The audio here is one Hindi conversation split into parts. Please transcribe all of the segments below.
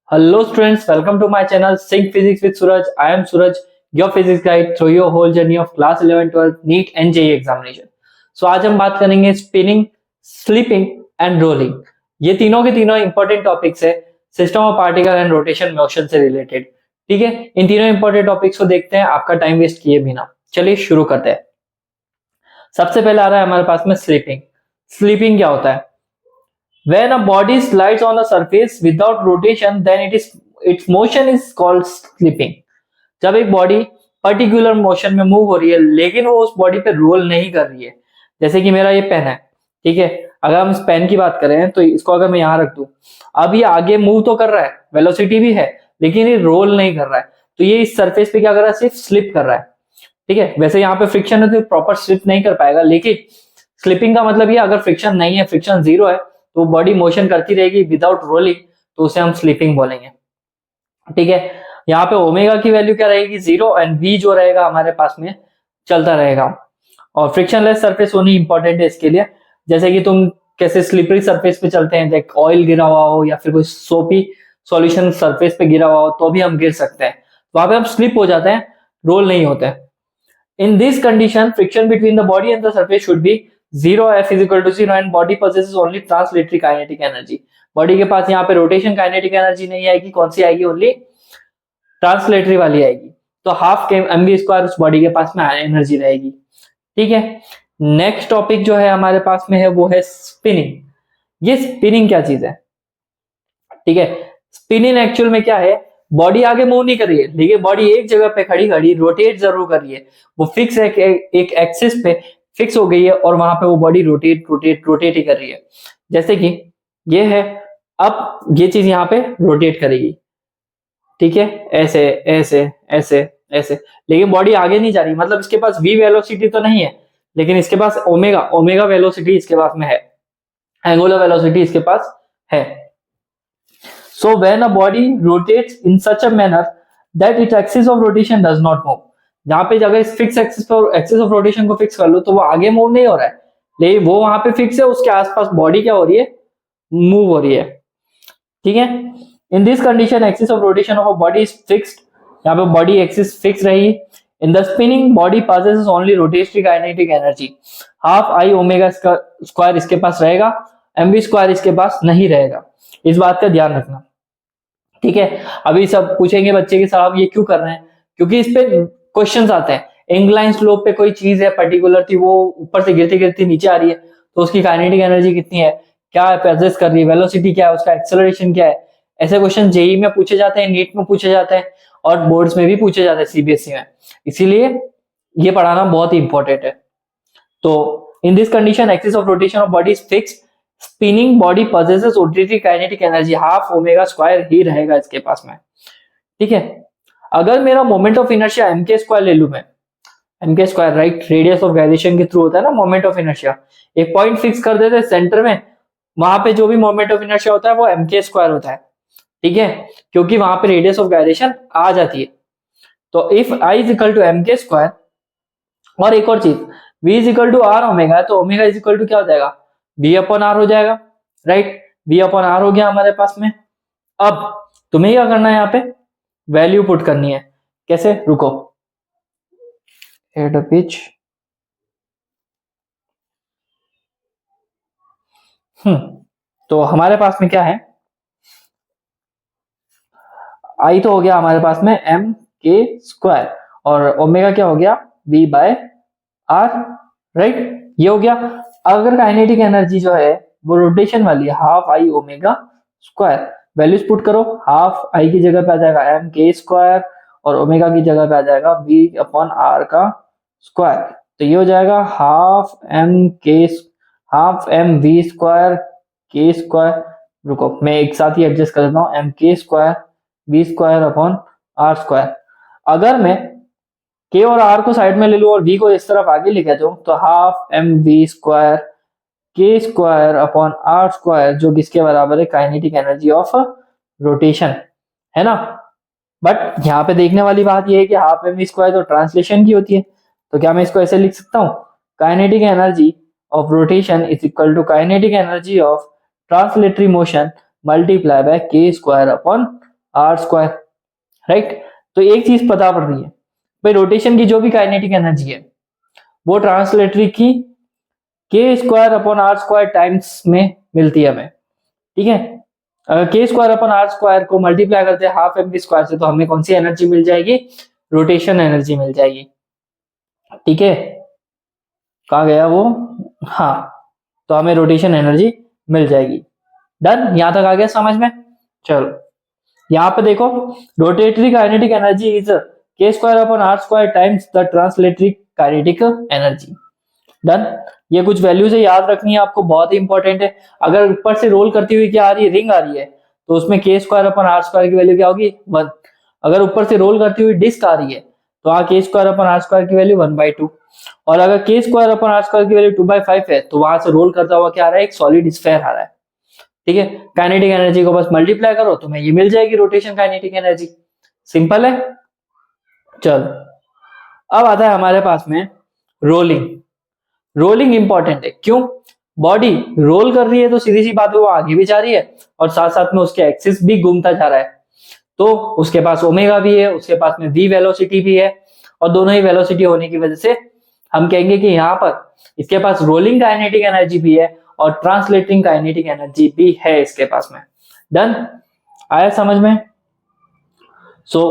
Hello students, welcome to my channel Sync Physics with Suraj. I am Suraj, your physics guide through your whole journey of class 11, 12, NEET and JEE examination. So आज हम बात करेंगे स्पिनिंग, स्लीपिंग एंड रोलिंग। ये तीनों के तीनों इंपॉर्टेंट टॉपिक्स है system of particle and rotation motion से रिलेटेड। ठीक है, इन तीनों इंपॉर्टेंट टॉपिक्स को देखते हैं आपका टाइम वेस्ट किए बिना। चलिए शुरू करते हैं। सबसे पहले आ रहा है हमारे पास में स्लीपिंग। स्लीपिंग क्या होता है? When a body slides on a surface without rotation, then its motion is called slipping. जब एक बॉडी पर्टिकुलर मोशन में मूव हो रही है लेकिन वो उस बॉडी पे रोल नहीं कर रही है, जैसे कि मेरा ये पेन है, ठीक है। अगर हम इस पेन की बात करें तो इसको अगर मैं यहाँ रख दूं, अब ये आगे मूव तो कर रहा है, वेलोसिटी भी है, लेकिन ये रोल नहीं कर रहा है। तो ये इस सरफेस पे क्या कर रहा है? सिर्फ स्लिप कर रहा है। ठीक है, वैसे यहाँ पे फ्रिक्शन है तो प्रॉपर स्लिप नहीं कर पाएगा, लेकिन स्लिपिंग का मतलब ये अगर फ्रिक्शन नहीं है, फ्रिक्शन जीरो है, तो बॉडी मोशन करती रहेगी विदाउट रोलिंग, तो उसे हम स्लीपिंग बोलेंगे। ठीक है, यहाँ पे ओमेगा की वैल्यू क्या रहेगी? जीरो, एंड वी जो रहेगा हमारे पास में चलता रहेगा। और फ्रिक्शनलेस सरफेस होनी इंपॉर्टेंट है इसके लिए। जैसे कि तुम कैसे स्लिपरी सरफेस पे चलते हैं, लाइक ऑयल गिरा हुआ हो या फिर कोई सोपी सॉल्यूशन सरफेस पे गिरा हुआ हो तो भी हम गिर सकते हैं, वहां पे हम स्लिप हो जाते हैं, रोल नहीं होते हैं। In this condition, friction between the body and the surface should be zero, F is equal to zero, and body possesses only translatory kinetic energy. Body के पास यहाँ पे रोटेशन काइनेटिक एनर्जी नहीं आएगी, कौन सी आएगी? ओनली ट्रांसलेटरी वाली आएगी। तो हाफ के mv स्क्वायर उस बॉडी के पास में एनर्जी रहेगी। ठीक है, नेक्स्ट टॉपिक जो है हमारे पास में है वो है स्पिनिंग। ये स्पिनिंग क्या चीज है? ठीक है, स्पिनिंग एक्चुअल में क्या है? बॉडी आगे मूव नहीं कर रही है, लेकिन बॉडी एक जगह पे खड़ी खड़ी रोटेट जरूर कर रही है। वो फिक्स है, एक एक्सिस पे फिक्स हो गई है और वहां पे वो बॉडी रोटेट ही कर रही है। जैसे कि ये है, अब ये चीज यहाँ पे रोटेट करेगी, ठीक है, ऐसे ऐसे ऐसे ऐसे, लेकिन बॉडी आगे नहीं जा रही। मतलब इसके पास v वेलोसिटी तो नहीं है, लेकिन इसके पास ओमेगा वेलोसिटी इसके पास में है, एंगुलर वेलोसिटी इसके पास है। So when a body rotates in such a manner that its axis of rotation does not move, जहां पे अगर इस फिक्स एक्सिस पर एक्सिस ऑफ रोटेशन को फिक्स कर लो तो वो आगे मूव नहीं हो रहा है, लेकिन वो वहां पे फिक्स है, उसके आसपास बॉडी क्या हो रही है? मूव हो रही है। ठीक है, in this condition axis of rotation of a body is fixed. यहाँ पे बॉडी एक्सिस फिक्स रही। In the spinning body possesses only rotatory kinetic energy, half I omega square इसके पास रहेगा, mv स्क्वायर इसके पास नहीं रहेगा। इस बात का ध्यान रखना। ठीक है, अभी सब पूछेंगे बच्चे कि सर आप ये क्यों कर रहे हैं? क्योंकि इस पे क्वेश्चंस आते हैं। इंक्लाइन स्लोप पे कोई चीज है पर्टिकुलर थी, वो ऊपर से गिरती गिरती नीचे आ रही है, तो उसकी काइनेटिक एनर्जी कितनी है, क्या पोजेस कर रही है, वेलोसिटी क्या है, उसका एक्सेलरेशन क्या है। ऐसे क्वेश्चन जेई में पूछे जाते हैं, नीट में पूछे जाते हैं, और बोर्ड्स में भी पूछे जाते हैं, सीबीएसई में। इसीलिए ये पढ़ाना बहुत ही इंपॉर्टेंट है। तो in this condition axis of rotation of body is fixed, spinning body possesses rotatory kinetic energy, half omega square ही रहेगा इसके पास में। ठीक है, अगर मेरा मोमेंट ऑफ इनर्शिया एम के स्क्वायर ले लू मैं, एम के square right, radius of gyration के थ्रू होता है ना मोमेंट ऑफ इनर्शिया। एक पॉइंट फिक्स कर देते हैं सेंटर में, वहां पे जो भी मोमेंट ऑफ इनर्शिया होता है वो एम के स्क्वायर होता है। ठीक है, क्योंकि वहां पे रेडियस ऑफ गायरेशन आ जाती है। तो if I is equal to m के स्क्वायर, और एक और चीज, v इज इक्वल टू आर ओमेगा, तो ओमेगा इज इक्वल टू क्या हो जाएगा? v अपॉन आर हो जाएगा, राइट। v अपॉन आर हो गया हमारे पास में। अब तुम्हें क्या करना है? यहाँ पे वैल्यू पुट करनी है। कैसे? रुको, हेड पिच, तो हमारे पास में क्या है? आई तो हो गया हमारे पास में एम के स्क्वायर, और ओमेगा क्या हो गया? v बाय आर, राइट, ये हो गया। अगर काइनेटिक एनर्जी जो है वो रोटेशन वाली है, half I omega square, values put करो, हाफ आई की जगह पे आ जाएगा एम के स्क्वायर, और ओमेगा की जगह पे आ जाएगा वी अपॉन आर का स्क्वायर। तो ये हो जाएगा half m v square k square. रुको, मैं एक साथ ही एडजस्ट कर देता हूँ, एम के square v square upon are square. अगर मैं के और आर को साइड में ले लूं और वी को इस तरफ आगे लेके जाऊं, तो half m v square k square upon are square, जो किसके बराबर है? काइनेटिक एनर्जी ऑफ रोटेशन, है ना। बट यहाँ पे देखने वाली बात यह है कि हाफ एम वी स्क्वायर तो ट्रांसलेशन की होती है, तो क्या मैं इसको ऐसे लिख सकता हूँ? Kinetic energy of rotation is equal to kinetic energy of translatory motion multiply by K square upon are square, right. तो एक चीज पता पड़ रही है भाई, रोटेशन की जो भी काइनेटिक एनर्जी है वो ट्रांसलेटरी की k square upon are square times में मिलती है हमें, ठीक है। अगर k square upon are square को मल्टीप्लाई करते हैं हाफ एम वी स्क्वायर से तो हमें कौन सी एनर्जी मिल जाएगी, रोटेशन एनर्जी मिल जाएगी, ठीक है। कहाँ गया वो, हाँ, तो हमें रोटेशन एनर्जी मिल जाएगी। डन, यहां तक आ गया समझ में। चलो यहाँ पे देखो, rotatory kinetic energy is k square upon are square times the translatory kinetic energy. Done, ये कुछ वैल्यूज है, याद रखनी है आपको, बहुत ही इंपॉर्टेंट है। अगर ऊपर से रोल करती हुई क्या आ रही है, रिंग आ रही है, तो उसमें के स्क्वायर अपन आर स्क्वायर की वैल्यू क्या होगी, 1। अगर ऊपर से रोल करती हुई डिस्क आ रही है तो वहां के स्क्वायर अपन आर स्क्वायर की वैल्यू 1/2। और अगर k square upon are square की वैल्यू 2/5 है तो वहां से रोल करता हुआ क्या आ रहा है, एक सॉलिड स्फेयर आ रहा है, ठीक है। काइनेटिक एनर्जी को बस मल्टीप्लाई करो तो मैं ये मिल जाएगी रोटेशन काइनेटिक एनर्जी, सिंपल है। चलो अब आता है हमारे पास में रोलिंग। रोलिंग इंपॉर्टेंट है, क्यों, बॉडी रोल कर रही है तो सीधी सी बात है वो आगे भी जा रही है और साथ साथ में उसके एक्सिस भी घूमता जा रहा है, तो उसके पास ओमेगा भी है, उसके पास में वी वेलोसिटी भी है, और दोनों ही वेलोसिटी होने की वजह से हम कहेंगे कि यहाँ पर इसके पास रोलिंग काइनेटिक एनर्जी भी है और ट्रांसलेटिंग काइनेटिक एनर्जी भी है इसके पास में। डन, आया समझ में। So,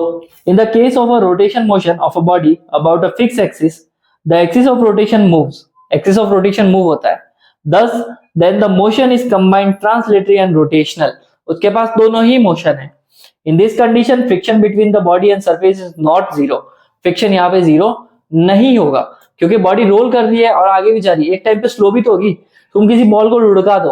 in the case of a rotation motion of a body about a fixed axis, the axis of rotation moves. Axis of rotation move होता है। Thus, then the motion is combined translatory and rotational. उसके पास दोनों ही मोशन है। In this condition, friction between the body and surface is not zero. Friction यहाँ पे जीरो नहीं होगा क्योंकि बॉडी रोल कर रही है और आगे भी जा रही है। एक टाइम पे स्लो भी तो होगी। तुम किसी बॉल को लुढ़का दो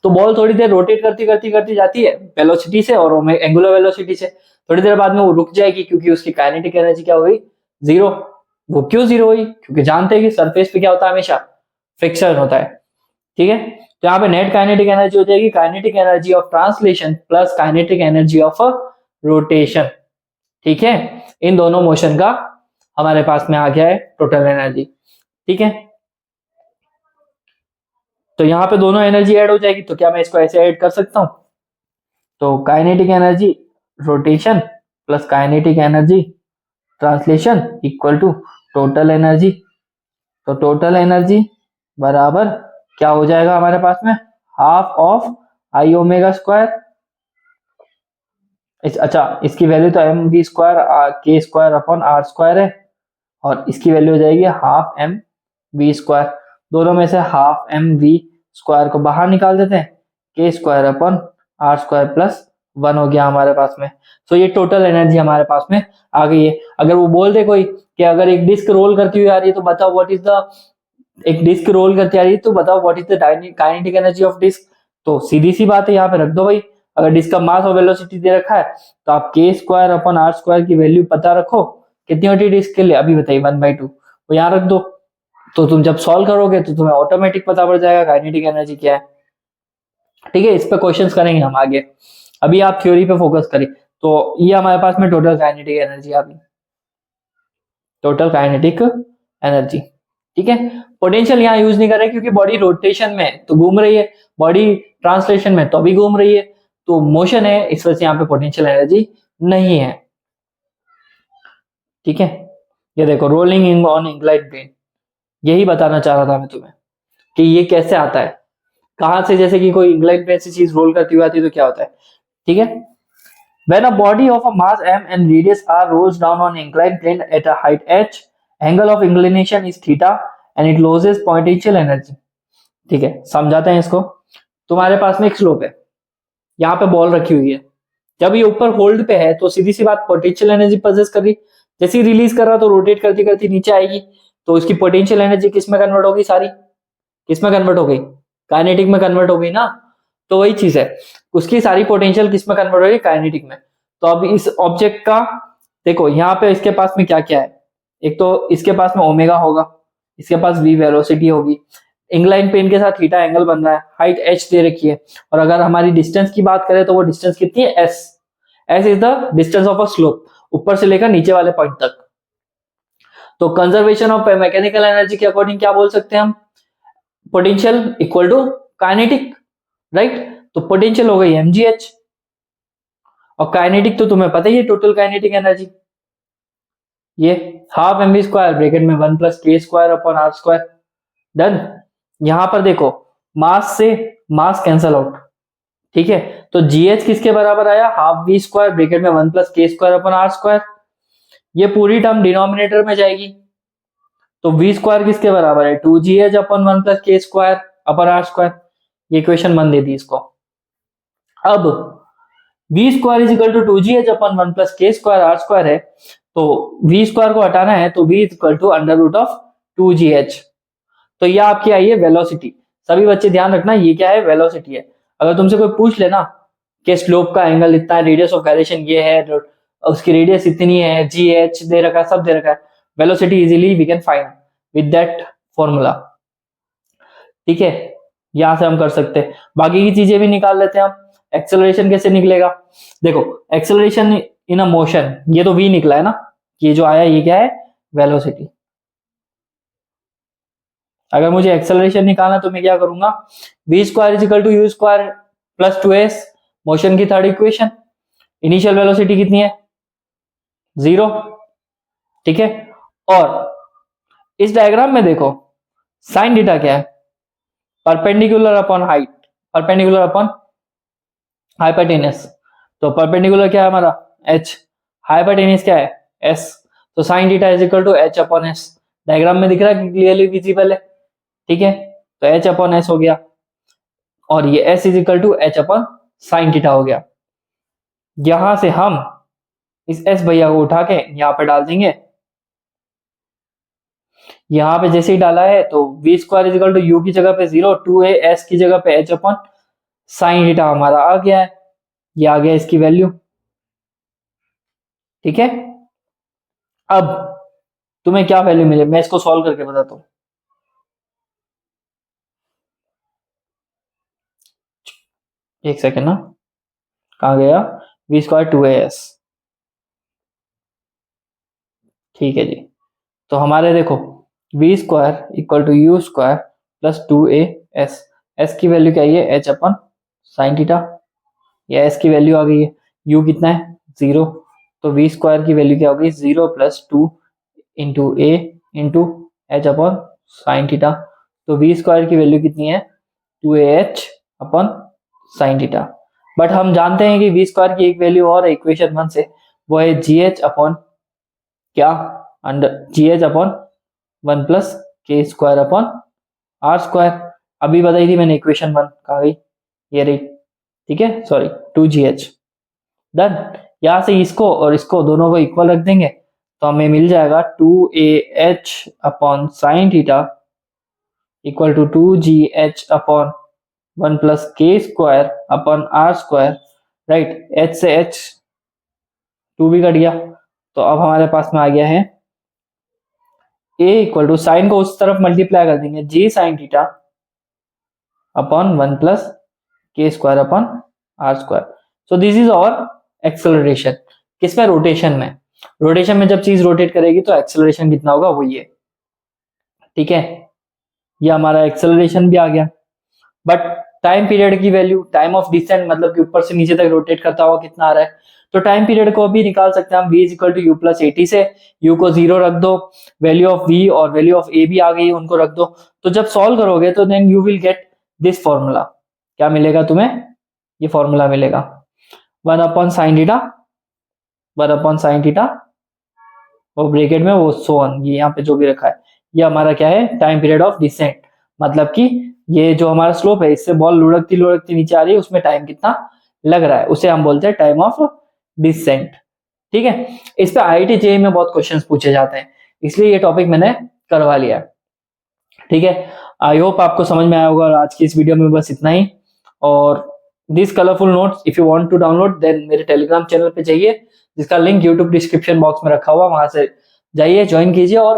तो बॉल थोड़ी देर रोटेट करती करती करती जाती है वेलोसिटी से और एंगुलर वेलोसिटी से, थोड़ी देर बाद में वो रुक जाएगी क्योंकि उसकी काइनेटिक एनर्जी क्या हो गई, जीरो। वो क्यों जीरो हुई, क्योंकि जानते हैं कि सरफेस पे क्या होता है, हमेशा फ्रिक्शन होता है, ठीक है। तो यहाँ पे नेट काइनेटिक एनर्जी हो जाएगी kinetic energy of translation plus kinetic energy of rotation, ठीक है। इन दोनों मोशन का हमारे पास में आ गया है टोटल एनर्जी, ठीक है। तो यहाँ पे दोनों एनर्जी ऐड हो जाएगी, तो क्या मैं इसको ऐसे ऐड कर सकता हूं, तो kinetic energy rotation plus kinetic energy translation equal to total energy. तो टोटल एनर्जी बराबर क्या हो जाएगा हमारे पास में, half of I omega square. अच्छा, इसकी वैल्यू तो m v square k square upon are square है और इसकी वैल्यू हो जाएगी हाफ एम वी स्क्वायर। दोनों में से हाफ एम वी स्क्वायर को बाहर निकाल देते हैं, k square upon are square plus 1 हो गया हमारे पास में। तो ये टोटल एनर्जी हमारे पास में आ गई है। अगर वो बोल दे कोई कि अगर एक डिस्क रोल करती हुई आ रही है तो बताओ व्हाट इज द, एक डिस्क रोल करती आ रही है तो बताओ what is the kinetic energy of disc, तो सीधी सी बात है यहाँ पे रख दो भाई। अगर डिस्क का मास और वेलोसिटी दे रखा है तो आप के स्क्वायर अपॉन आर स्क्वायर की वैल्यू पता रखो, कितनी होती है डिस्क के लिए अभी बताइए, 1/2, वो यहाँ रख दो। तो तुम जब सॉल्व करोगे तो तुम्हें ऑटोमेटिक पता पड़ जाएगा काइनेटिक एनर्जी क्या है, ठीक है। इस पे क्वेश्चंस करेंगे हम आगे, अभी आप थ्योरी पे फोकस करें। तो ये हमारे पास में टोटल काइनेटिक एनर्जी आ गई, टोटल काइनेटिक एनर्जी, ठीक है। पोटेंशियल यहाँ यूज नहीं कर रहे क्योंकि बॉडी रोटेशन में तो घूम रही है, बॉडी ट्रांसलेशन में तो भी घूम रही है, तो मोशन है, इस वजह से यहाँ पे पोटेंशियल एनर्जी नहीं है, ठीक है। ये देखो रोलिंग ऑन इंक्लाइंड प्लेन, यही बताना चाह रहा था मैं तुम्हें कि ये कैसे आता है, कहां से, जैसे कि कोई इंक्लाइंड प्लेन से चीज रोल करती हुई आती है तो क्या होता है, ठीक है। When a body of a mass m and radius r rolls down on inclined plane at a height h, angle of inclination is theta and it loses potential energy, ठीक है। समझाते हैं इसको। तुम्हारे पास में एक स्लोप है, यहाँ पे बॉल रखी हुई है, जब ये ऊपर होल्ड पे है तो सीधी सी बात पोटेंशियल एनर्जी पोजेस कर रही, जैसे ही रिलीज कर रहा तो रोटेट करती करती नीचे आएगी, तो इसकी पोटेंशियल एनर्जी किस में कन्वर्ट होगी, सारी किस में कन्वर्ट हो गई, काइनेटिक में कन्वर्ट हो गई ना। तो वही चीज है, उसकी सारी पोटेंशियल किस में कन्वर्ट हो गई, काइनेटिक में। तो अब इस ऑब्जेक्ट का देखो यहाँ पे इसके पास में क्या क्या है, एक तो इसके पास में ओमेगा होगा, इसके पास वी वेलोसिटी होगी, इंक्लाइन प्लेन के साथ थीटा एंगल बन रहा है, हाइट h दे रखी है, और अगर हमारी डिस्टेंस की बात करें तो वो डिस्टेंस कितनी है, s। s is the distance of a slope, ऊपर से लेकर नीचे वाले पॉइंट तक। तो कंजर्वेशन ऑफ मैकेनिकल एनर्जी के अकॉर्डिंग क्या बोल सकते हैं हम, potential equal to kinetic, right. तो पोटेंशियल हो गई mgh और काइनेटिक तो तुम्हें पता ही है, टोटल काइनेटिक एनर्जी ये half m v square bracket में 1+k² अपॉन r²। डन। यहां पर देखो मास से मास कैंसल आउट, ठीक है, तो GH किसके बराबर आया, हाफ वी स्क्वायर ब्रेकेट में 1+k² अपॉन r²। ये पूरी टर्म डिनोमिनेटर में जाएगी, तो वी स्क्वायर किसके बराबर है, 2GH upon 1+k² upon r²। ये इक्वेशन 1 दे दी इसको। अब v square is equal to 2GH upon 1+k²r² है, तो वी स्क्वायर को हटाना है, तो we is equal to √2GH। तो ये आपकी आई है वेलोसिटी। सभी बच्चे ध्यान रखना, ये क्या है, वेलोसिटी है। अगर तुमसे कोई पूछ लेना कि स्लोप का एंगल इतना है, रेडियस ऑफ गायरेशन ये है, उसकी रेडियस इतनी है, GH दे रखा है, सब दे रखा है, velocity easily we can find with that formula. ठीक है, यहां से हम कर सकते हैं, बाकी की चीजें भी निकाल लेते हैं हम। एक्सेलरेशन कैसे निकलेगा, देखो एक्सेलरेशन इन अ मोशन, ये तो v निकला है ना, ये जो आया ये क्या है, वेलोसिटी। अगर मुझे एक्सेलरेशन निकालना तो मैं क्या करूंगा, v square is equal to u square plus 2s, motion की थर्ड इक्वेशन। इनिशियल वेलोसिटी कितनी है, 0, ठीक है। और इस डायग्राम में देखो साइन थीटा क्या है, perpendicular upon height, perpendicular upon hypotenuse. तो परपेंडिकुलर क्या है हमारा h, हाइपोटेनस क्या है s, तो sine theta is equal to h upon s। Diagram में दिख रहा है, क्लियरली विजिबल है, ठीक है, तो h अपॉन s हो गया, और ये s is equal to h upon sine theta हो गया। यहां से हम इस s भैया को उठा के यहाँ पे डाल देंगे, यहाँ पे जैसे ही डाला है तो v square is equal to u की जगह पे 0, 2a, s की जगह पे h अपॉन साइन थीटा हमारा आ गया है, ये आ गया इसकी वैल्यू, ठीक है। अब तुम्हें क्या वैल्यू मिले, मैं इसको सॉल्व करके बताता हूं। एक सेकेंड ना, कहाँ गया, वी स्क्वायर 2as, ठीक है जी। तो हमारे देखो v square equal to u square plus 2as, s की वैल्यू क्या है, h अपन साइन थीटा, या s की वैल्यू आ गई है, u कितना है 0, तो वी स्क्वायर की वैल्यू क्या होगी 0 plus 2 into a into H upon sine theta. तो वी स्क्वायर की वैल्यू कितनी है 2ah upon sine theta. But हम जानते हैं कि वी स्क्वायर की एक वैल्यू और इक्वेशन 1 से, वो है GH अपॉन क्या, under GH upon 1+k² upon r²। अभी बताई थी मैंने इक्वेशन 1, कहाँ गई, ये रही, ठीक है, सॉरी 2GH। डन। यहां से इसको और इसको दोनों को इक्वल रख देंगे, तो हमें मिल जाएगा 2ah upon sine theta equal to 2GH upon 1+k² upon r², right, h से h 2 भी कट गया, तो अब हमारे पास में आ गया है a इक्वल टू, साइन को उस तरफ मल्टीप्लाई कर देंगे, g sine theta upon 1+k² upon r²। So this is our acceleration. किसमें, रोटेशन में। रोटेशन में जब चीज रोटेट करेगी तो एक्सेलरेशन कितना होगा, वो ये, ठीक है, ये हमारा एक्सेलरेशन भी आ गया। बट टाइम पीरियड की वैल्यू, टाइम ऑफ डिसेंट मतलब कि ऊपर से नीचे तक रोटेट करता हुआ कितना आ रहा है, तो टाइम पीरियड को भी निकाल सकते हैं हम, v is equal to u plus 80 से, u को 0 रख दो, वैल्यू ऑफ v और वैल्यू ऑफ a भी आ गई, उनको रख दो। तो जब सॉल्व करोगे तो then you will get this formula. क्या मिलेगा तुम्हें, ये फॉर्मूला मिलेगा 1 upon sine theta, 1 upon sine theta, और ब्रैकेट में वो सो ऑन, ये यहाँ पे जो भी रखा है, ये हमारा क्या है, टाइम पीरियड ऑफ डिसेंट, मतलब कि ये जो हमारा स्लोप है, इससे बॉल लुढ़कती लुढ़कती नीचे आ रही है, उसमें टाइम कितना लग रहा है, उसे हम बोलते हैं टाइम ऑफ डिसेंट, ठीक है। इस पे IIT JEE में बहुत क्वेश्चंस पूछे जाते हैं, इसलिए ये टॉपिक मैंने करवा लिया, ठीक है। आई होप आपको समझ में आया होगा। आज की इस वीडियो में बस इतना ही, और this colourful notes if you want to download then मेरे टेलीग्राम चैनल पे जाइए, जिसका लिंक यूट्यूब डिस्क्रिप्शन बॉक्स में रखा हुआ, वहां से जाइए, ज्वाइन कीजिए, और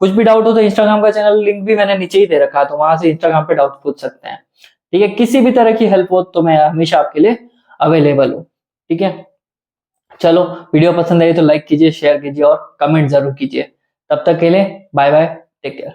कुछ भी डाउट हो तो इंस्टाग्राम का चैनल लिंक भी मैंने नीचे ही दे रखा है, तो वहां से इंस्टाग्राम पे डाउट पूछ सकते हैं, ठीक है। किसी भी तरह की हेल्प हो तो मैं हमेशा आपके लिए अवेलेबल हूँ, ठीक है। चलो, वीडियो पसंद आई तो लाइक कीजिए, शेयर कीजिए और कमेंट जरूर कीजिए। तब तक के लिए बाय बाय, टेक केयर।